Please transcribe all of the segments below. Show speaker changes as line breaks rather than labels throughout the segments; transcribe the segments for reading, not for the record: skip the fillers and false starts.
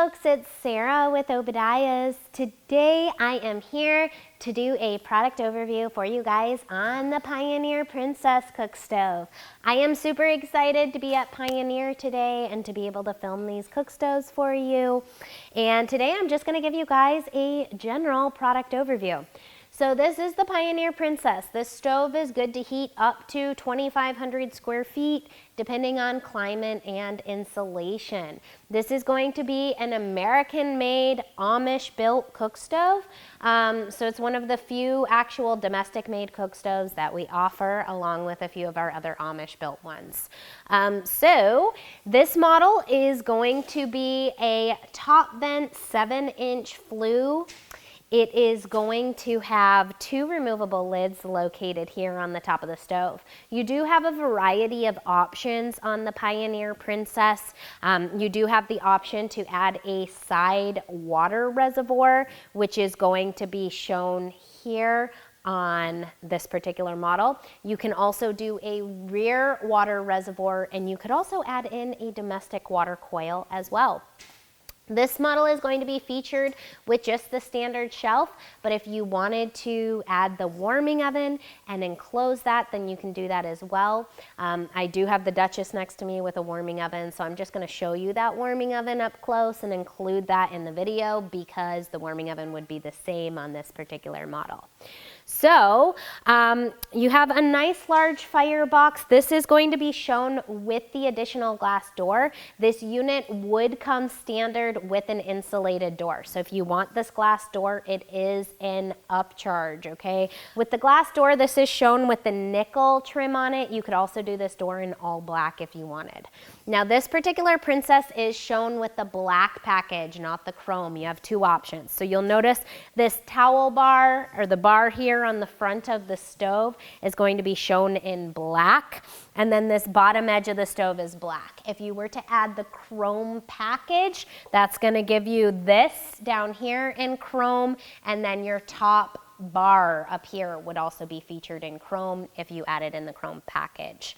folks, it's Sarah with Obadiah's. Today I am here to do a product overview for you guys on the Pioneer Princess Cook Stove. I am super excited to be at Pioneer today and to be able to film these cook stoves for you. And today I'm just going to give you guys a general product overview. So this is the Pioneer Princess. This stove is good to heat up to 2,500 square feet, depending on climate and insulation. This is going to be an American-made, Amish-built cook stove. So it's one of the few actual domestic-made cook stoves that we offer, along with a few of our other Amish-built ones. So this model is going to be a top vent 7-inch flue. It is going to have 2 removable lids located here on the top of the stove. You do have a variety of options on the Pioneer Princess. You do have the option to add a side water reservoir, which is going to be shown here on this particular model. You can also do a rear water reservoir, and you could also add in a domestic water coil as well. This model is going to be featured with just the standard shelf, but if you wanted to add the warming oven and enclose that, then you can do that as well. I do have the Duchess next to me with a warming oven, so I'm just going to show you that warming oven up close and include that in the video because the warming oven would be the same on this particular model. So you have a nice large firebox. This is going to be shown with the additional glass door. This unit would come standard with an insulated door. So if you want this glass door, it is an upcharge, okay? With the glass door, this is shown with the nickel trim on it. You could also do this door in all black if you wanted. Now this particular Princess is shown with the black package, not the chrome. You have 2 options. So you'll notice this towel bar, or the bar here on the front of the stove, is going to be shown in black, and then this bottom edge of the stove is black. If you were to add the chrome package, that's going to give you this down here in chrome, and then your top bar up here would also be featured in chrome if you added in the chrome package.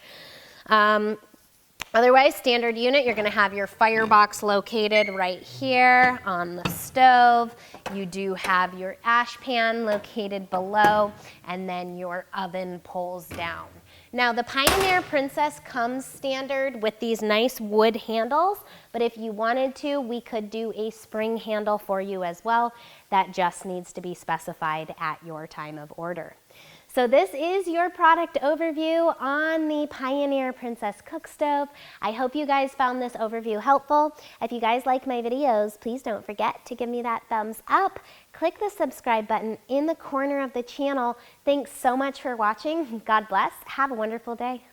Otherwise, standard unit, you're going to have your firebox located right here on the stove. You do have your ash pan located below, and then your oven pulls down. Now, the Pioneer Princess comes standard with these nice wood handles, but if you wanted to, we could do a spring handle for you as well. That just needs to be specified at your time of order. So this is your product overview on the Pioneer Princess Cook Stove. I hope you guys found this overview helpful. If you guys like my videos, please don't forget to give me that thumbs up. Click the subscribe button in the corner of the channel. Thanks so much for watching. God bless. Have a wonderful day.